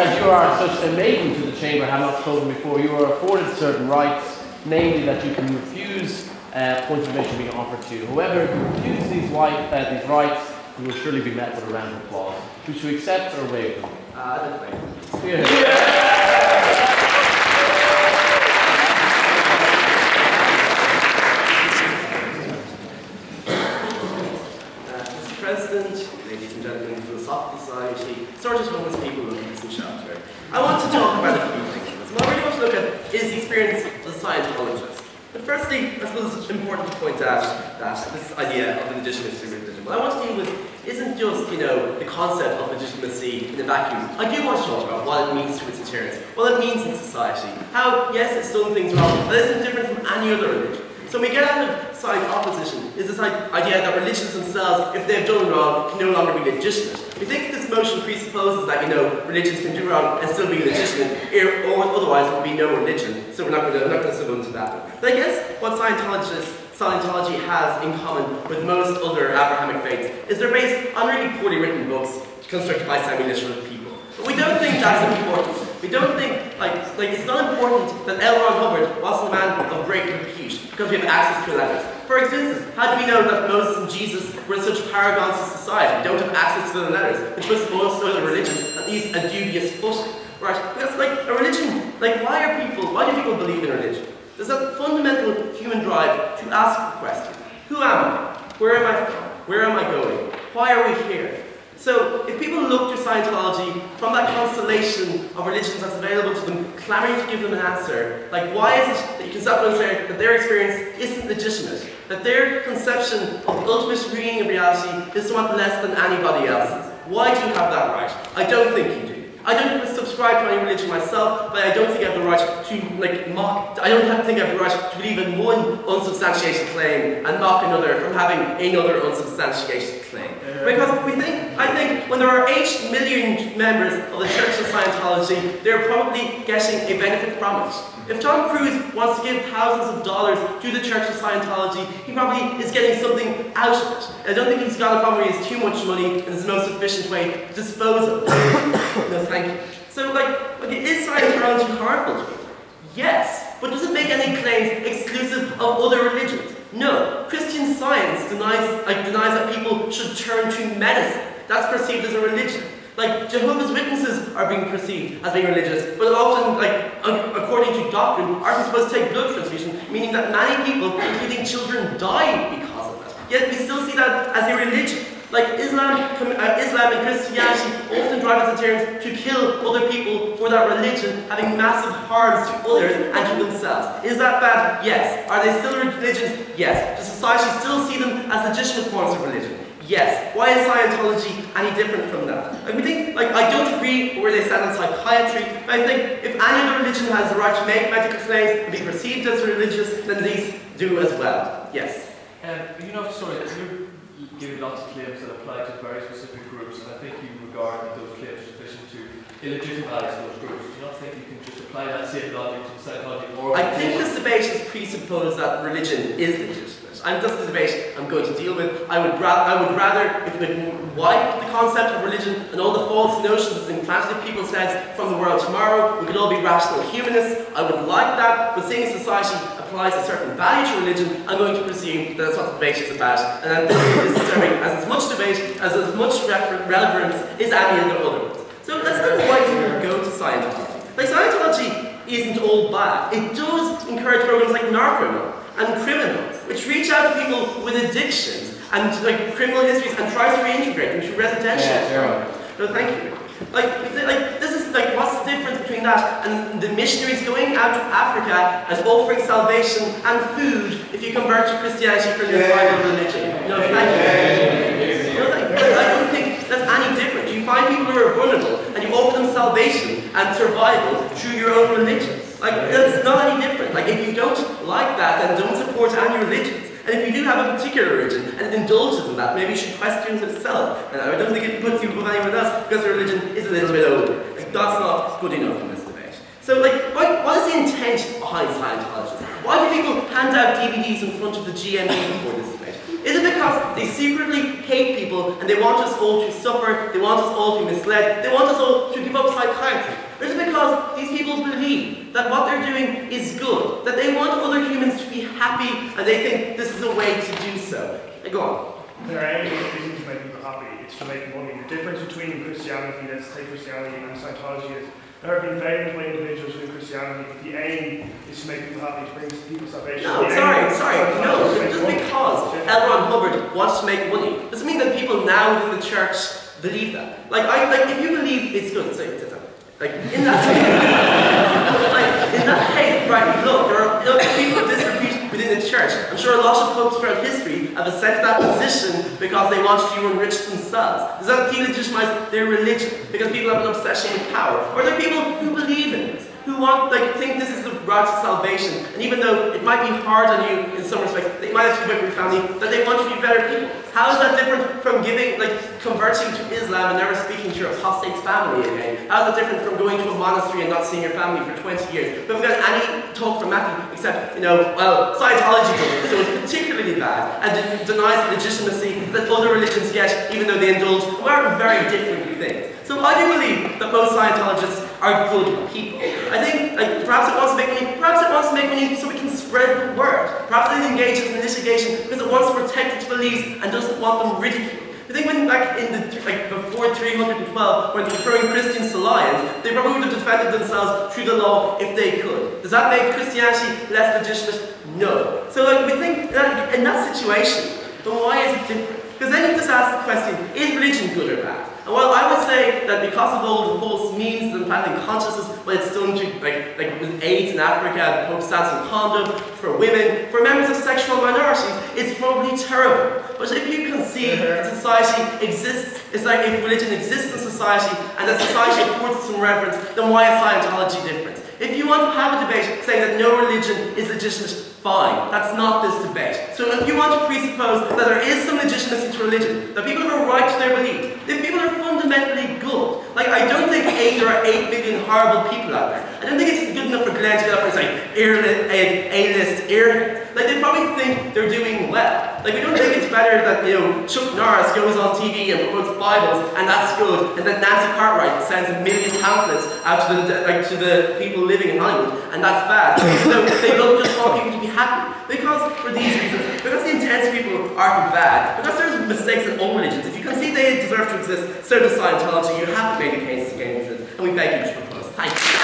as you are such a maiden to the chamber, have not spoken before, you are afforded certain rights, namely that you can refuse points of information being offered to you. Whoever refuses these rights, you will surely be met with a round of applause. Would you accept or waive them? Mr. President, ladies and gentlemen of the Philosophical Society, sorted homeless people looking for some shelter. I want to talk about a few things. What I really want to look at is the experience of the Scientologist. But firstly, I suppose it's important to point out that this idea of the legitimacy of religion, what I want to deal with isn't just, the concept of legitimacy in a vacuum. I do want to talk about what it means to its adherents, what it means in society, how, yes, it's done things wrong, but it isn't different from any other religion. So when we get out of science opposition is this idea that religions themselves, if they've done wrong, can no longer be legitimate. We think this motion presupposes that, religions can do wrong and still be legitimate, or otherwise there would be no religion. So we're not going to sub into that. But I guess what Scientology has in common with most other Abrahamic faiths is they're based on really poorly written books constructed by semi-literal people. But we don't think that's important. We don't think, it's not important that L. Ron Hubbard wasn't a man of great repute because we have access to letters. For instance, how do we know that Moses and Jesus were such paragons of society? We don't have access to the letters, which puts most other religions at least a dubious footing. Right? Because, a religion, why do people believe in religion? There's a fundamental human drive to ask the question, who am I? Where am I from? Where am I going? Why are we here? So, if people look to Scientology from that constellation of religions that's available to them, clamoring to give them an answer, why is it that you can stop and say that their experience isn't legitimate? That their conception of the ultimate reading of reality is somewhat less than anybody else's? Why do you have that right? I don't think you do. I don't subscribe to any religion myself, but I don't think I have the right to mock. I don't think I have the right to believe in one unsubstantiated claim and mock another from having another unsubstantiated claim. Because I think when there are 8 million members of the Church of Scientology, they're probably getting a benefit from it. If Tom Cruise wants to give thousands of dollars to the Church of Scientology, he probably is getting something out of it. I don't think he's got a problem where he has too much money and it's the most efficient way to dispose of it. No, thank you. So, is Scientology harmful to people? Yes, but does it make any claims exclusive of other religions? No. Christian Science denies that people should turn to medicine. That's perceived as a religion. Jehovah's Witnesses are being perceived as being religious, but often, according to doctrine, aren't supposed to take blood transfusion, meaning that many people, including children, die because of that. Yet we still see that as a religion. Islam and Christianity often drive its adherents to kill other people for that religion, having massive harms to others and to themselves. Is that bad? Yes. Are they still religions? Yes. Does society still see them as legitimate forms of religion? Yes. Why is Scientology any different from that? We think, I don't agree where they stand on psychiatry, but I think if any other religion has the right to make medical claims and be perceived as religious, then these do as well. Yes. You're giving lots of claims that apply to very specific groups, and I think you regard those claims sufficient to illegitimize those groups. Do you not think you can just apply that same logic to Scientology? I think this debate has presupposed that religion is legitimate. And that's the debate I'm going to deal with. I would rather, if we could wipe the concept of religion and all the false notions that's implanted in people's heads from the world tomorrow, we could all be rational humanists. I would like that, but seeing society applies a certain value to religion, I'm going to presume that that's what the debate is about. And that this is serving as much debate, as much relevance is any of the other ones. So let's look at why people go to Scientology. Scientology isn't all bad. It does encourage programs like Narconon and Criminal, which reach out to people with addictions and criminal histories and tries to reintegrate them to residential. No, thank you. This is what's the difference between that and the missionaries going out to Africa and offering salvation and food if you convert to Christianity for your tribal religion? No, thank you. No, I don't think that's any different. You find people who are vulnerable and you offer them salvation and survival through your own religion. That's not any different. If you don't like that, then don't support any religions. And if you do have a particular religion and it indulges in that, maybe you should question itself. And I don't think it puts you above anyone else because the religion is a little bit older. That's not good enough in this debate. So, what is the intent behind Scientology? Why do people hand out DVDs in front of the GME before this debate? Is it because they secretly hate people and they want us all to suffer, they want us all to be misled, they want us all to give up psychiatry? Or is it because these people believe that what they're doing is good, that they want other humans to be happy and they think this is a way to do so? Go on. Their aim isn't to make people happy, it's to make money. The difference between Christianity, let's take Christianity, and Scientology is there have been failures by individuals within Christianity, but the aim is to make people happy, to bring people salvation. No, sorry, no. Just because L. Ron Hubbard wants to make money doesn't mean that people now within the church believe that. Like if you believe it's good, say it. Like in that case, right? Look, there are people of disrepute within the church. I'm sure a lot of popes throughout history have accepted that position because they want to enrich themselves. Does that delegitimize their religion because people have an obsession with power? Or there are people who believe in this, who think this is the route to salvation, and even though it might be hard on you in some respects, they might have to give up your family, that they want you to be better people. How is that different from converting to Islam and never speaking to your apostate family again? How is that different from going to a monastery and not seeing your family for 20 years? We haven't got any talk from Matthew except, well, Scientology does it, so it's particularly bad, and denies the legitimacy that other religions get, even though they indulge in very different things. So I do believe that most Scientologists are good people. I think perhaps it wants to make money, so it can spread the word. Perhaps it engages in litigation because it wants to protect its beliefs and doesn't want them ridiculed. I think when back in before 312, when throwing Christians to lions, they probably would have defended themselves through the law if they could. Does that make Christianity less legitimate? No. So we think that in that situation, then why is it different? Because then you just ask the question, is religion good or bad? And well, I would say that because of all the false means and planting consciousness, when it's done to, with AIDS in Africa, the Pope stands in condom, for women, for members of sexual minorities, it's probably terrible. But if you concede that society exists, it's like if religion exists in society, and that society affords it some reverence, then why is Scientology different? If you want to have a debate saying that no religion is legitimate, fine. That's not this debate. So if you want to presuppose that there is some legitimacy to religion, that people have a right to their belief, if people are fundamentally good, I don't think there are 8 billion horrible people out there. I don't think it's good enough for Glenn to get up and say, A-list airheads. They probably think they're doing well. We don't think it's better that, Chuck Norris goes on TV and promotes Bibles, and that's good, and then Nancy Cartwright sends 1 million pamphlets out to the people living in Hollywood, and that's bad. So they don't just want people to be happy. Because for these reasons, because the intense people aren't bad, because there's mistakes in all religions. If you can see they deserve to exist, so does Scientology. You have to make a case against it, and we beg you to propose. Thank you.